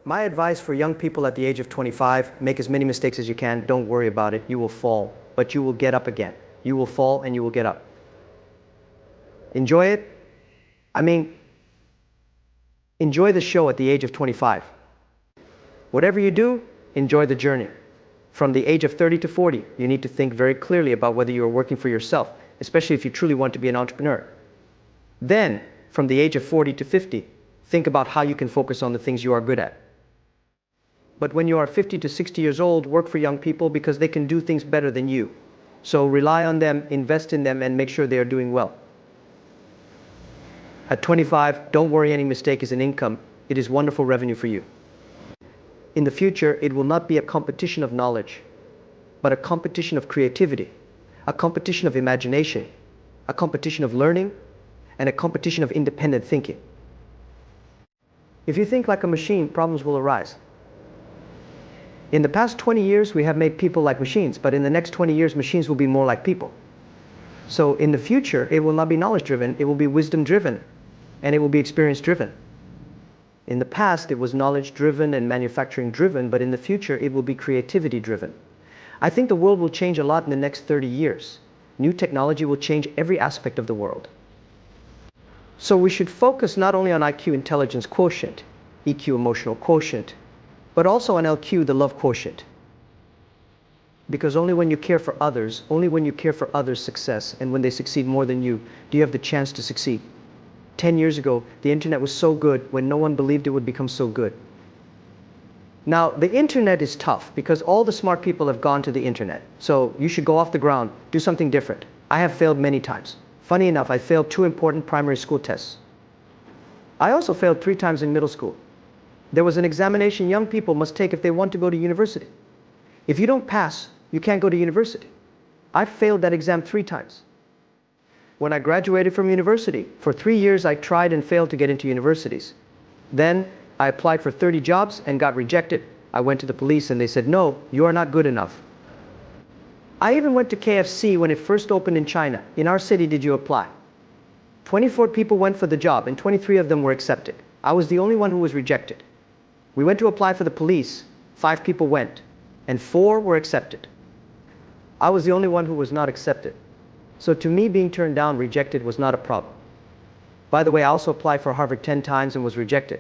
My advice for young people at the age of 25, make as many mistakes as you can, don't worry about it, you will fall, but you will get up again. You will fall and you will get up. Enjoy it. Enjoy the show at the age of 25. Whatever you do, enjoy the journey. From the age of 30 to 40, you need to think very clearly about whether you are working for yourself, especially if you truly want to be an entrepreneur. Then, from the age of 40 to 50, think about how you can focus on the things you are good at. But when you are 50 to 60 years old, work for young people because they can do things better than you. So rely on them, invest in them, and make sure they are doing well. At 25, don't worry, any mistake is an income. It is wonderful revenue for you. In the future, it will not be a competition of knowledge, but a competition of creativity, a competition of imagination, a competition of learning, and a competition of independent thinking. If you think like a machine, problems will arise. In the past 20 years, we have made people like machines, but in the next 20 years, machines will be more like people. So in the future, it will not be knowledge-driven, it will be wisdom-driven, and it will be experience-driven. In the past, it was knowledge-driven and manufacturing-driven, but in the future, it will be creativity-driven. I think the world will change a lot in the next 30 years. New technology will change every aspect of the world. So we should focus not only on IQ, intelligence quotient, EQ, emotional quotient, but also on LQ, the love quotient. Because only when you care for others, only when you care for others' success, and when they succeed more than you, do you have the chance to succeed. 10 years ago, the internet was so good when no one believed it would become so good. Now, the internet is tough because all the smart people have gone to the internet. So you should go off the ground, do something different. I have failed many times. Funny enough, I failed 2 important primary school tests. I also failed 3 times in middle school. There was an examination young people must take if they want to go to university. If you don't pass, you can't go to university. I failed that exam 3 times. When I graduated from university, for 3 years I tried and failed to get into universities. Then I applied for 30 jobs and got rejected. I went to the police and they said, no, you are not good enough. I even went to KFC when it first opened in China. In our city, did you apply? 24 people went for the job and 23 of them were accepted. I was the only one who was rejected. We went to apply for the police, 5 people went, and 4 were accepted. I was the only one who was not accepted. So to me, being turned down, rejected, was not a problem. By the way, I also applied for Harvard 10 times and was rejected.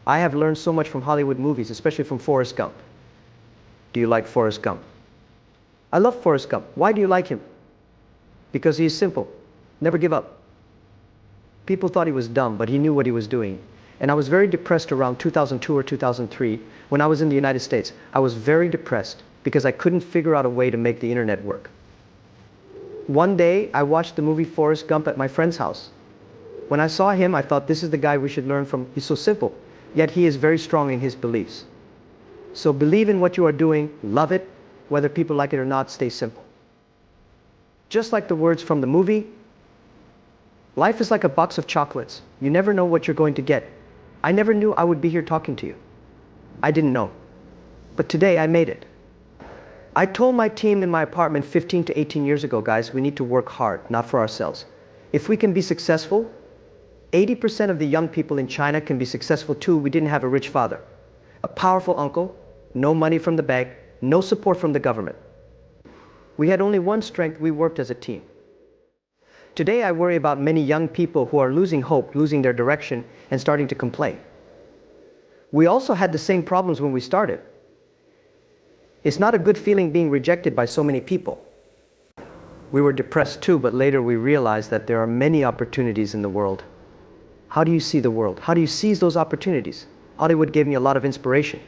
I have learned so much from Hollywood movies, especially from Forrest Gump. Do you like Forrest Gump? I love Forrest Gump. Why do you like him? Because he is simple. Never give up. People thought he was dumb, but he knew what he was doing. And I was very depressed around 2002 or 2003 when I was in the United States. I was very depressed because I couldn't figure out a way to make the internet work. One day, I watched the movie Forrest Gump at my friend's house. When I saw him, I thought, this is the guy we should learn from. He's so simple, yet he is very strong in his beliefs. So believe in what you are doing, love it, whether people like it or not, stay simple. Just like the words from the movie, life is like a box of chocolates. You never know what you're going to get. I never knew I would be here talking to you. I didn't know. But today I made it. I told my team in my apartment 15 to 18 years ago, guys, we need to work hard, not for ourselves. If we can be successful, 80% of the young people in China can be successful too. We didn't have a rich father, a powerful uncle, no money from the bank, no support from the government. We had only one strength: we worked as a team. Today I worry about many young people who are losing hope, losing their direction, and starting to complain. We also had the same problems when we started. It's not a good feeling being rejected by so many people. We were depressed too, but later we realized that there are many opportunities in the world. How do you see the world? How do you seize those opportunities? Hollywood gave me a lot of inspiration.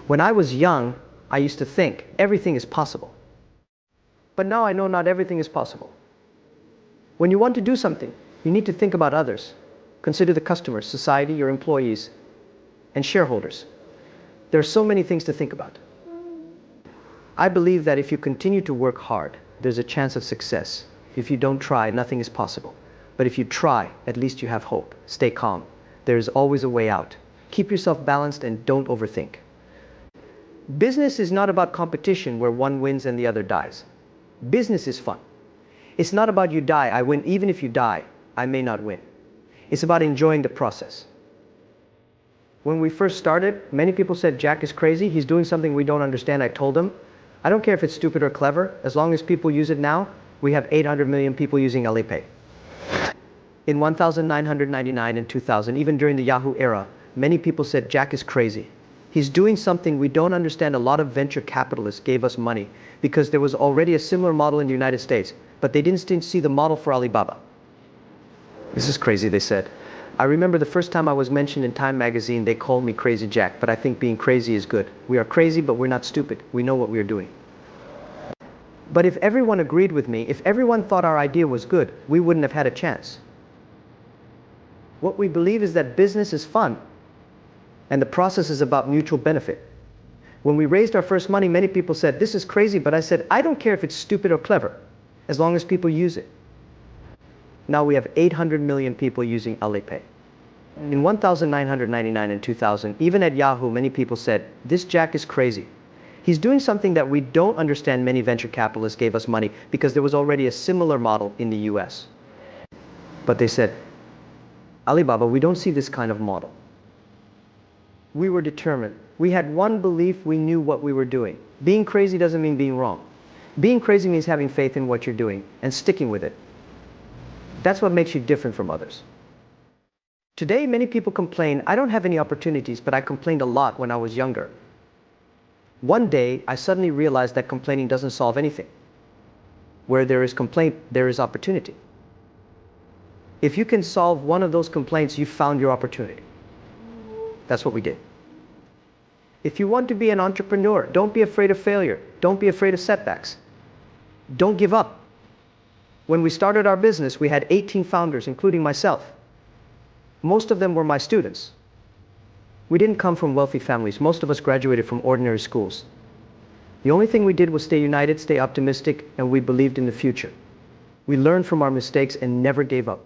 When I was young, I used to think everything is possible. But now I know not everything is possible. When you want to do something, you need to think about others. Consider the customers, society, your employees, and shareholders. There are so many things to think about. I believe that if you continue to work hard, there's a chance of success. If you don't try, nothing is possible. But if you try, at least you have hope. Stay calm. There is always a way out. Keep yourself balanced and don't overthink. Business is not about competition where one wins and the other dies. Business is fun. It's not about you die, I win. Even if you die, I may not win. It's about enjoying the process. When we first started, many people said Jack is crazy. He's doing something we don't understand. I told them, I don't care if it's stupid or clever. As long as people use it now, we have 800 million people using Alipay. In 1999 and 2000, even during the Yahoo era, many people said Jack is crazy. He's doing something we don't understand. A lot of venture capitalists gave us money because there was already a similar model in the United States, but they didn't see the model for Alibaba. This is crazy, they said. I remember the first time I was mentioned in Time magazine, they called me Crazy Jack, but I think being crazy is good. We are crazy, but we're not stupid. We know what we are doing. But if everyone agreed with me, if everyone thought our idea was good, we wouldn't have had a chance. What we believe is that business is fun, and the process is about mutual benefit. When we raised our first money, many people said, this is crazy, but I said, I don't care if it's stupid or clever, as long as people use it. Now we have 800 million people using Alipay. In 1999 and 2000, even at Yahoo, many people said, this Jack is crazy. He's doing something that we don't understand. Many venture capitalists gave us money because there was already a similar model in the US. But they said, Alibaba, we don't see this kind of model. We were determined. We had one belief, we knew what we were doing. Being crazy doesn't mean being wrong. Being crazy means having faith in what you're doing and sticking with it. That's what makes you different from others. Today, many people complain, I don't have any opportunities, but I complained a lot when I was younger. One day, I suddenly realized that complaining doesn't solve anything. Where there is complaint, there is opportunity. If you can solve one of those complaints, you've found your opportunity. That's what we did. If you want to be an entrepreneur, don't be afraid of failure. Don't be afraid of setbacks. Don't give up. When we started our business, we had 18 founders, including myself. Most of them were my students. We didn't come from wealthy families. Most of us graduated from ordinary schools. The only thing we did was stay united, stay optimistic, and we believed in the future. We learned from our mistakes and never gave up.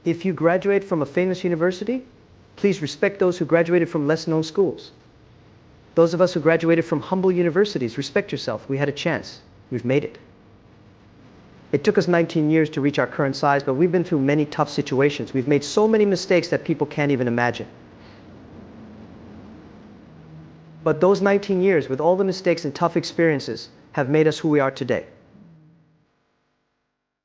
If you graduate from a famous university, please respect those who graduated from less-known schools. Those of us who graduated from humble universities, respect yourself. We had a chance. We've made it. It took us 19 years to reach our current size, but we've been through many tough situations. We've made so many mistakes that people can't even imagine. But those 19 years, with all the mistakes and tough experiences, have made us who we are today.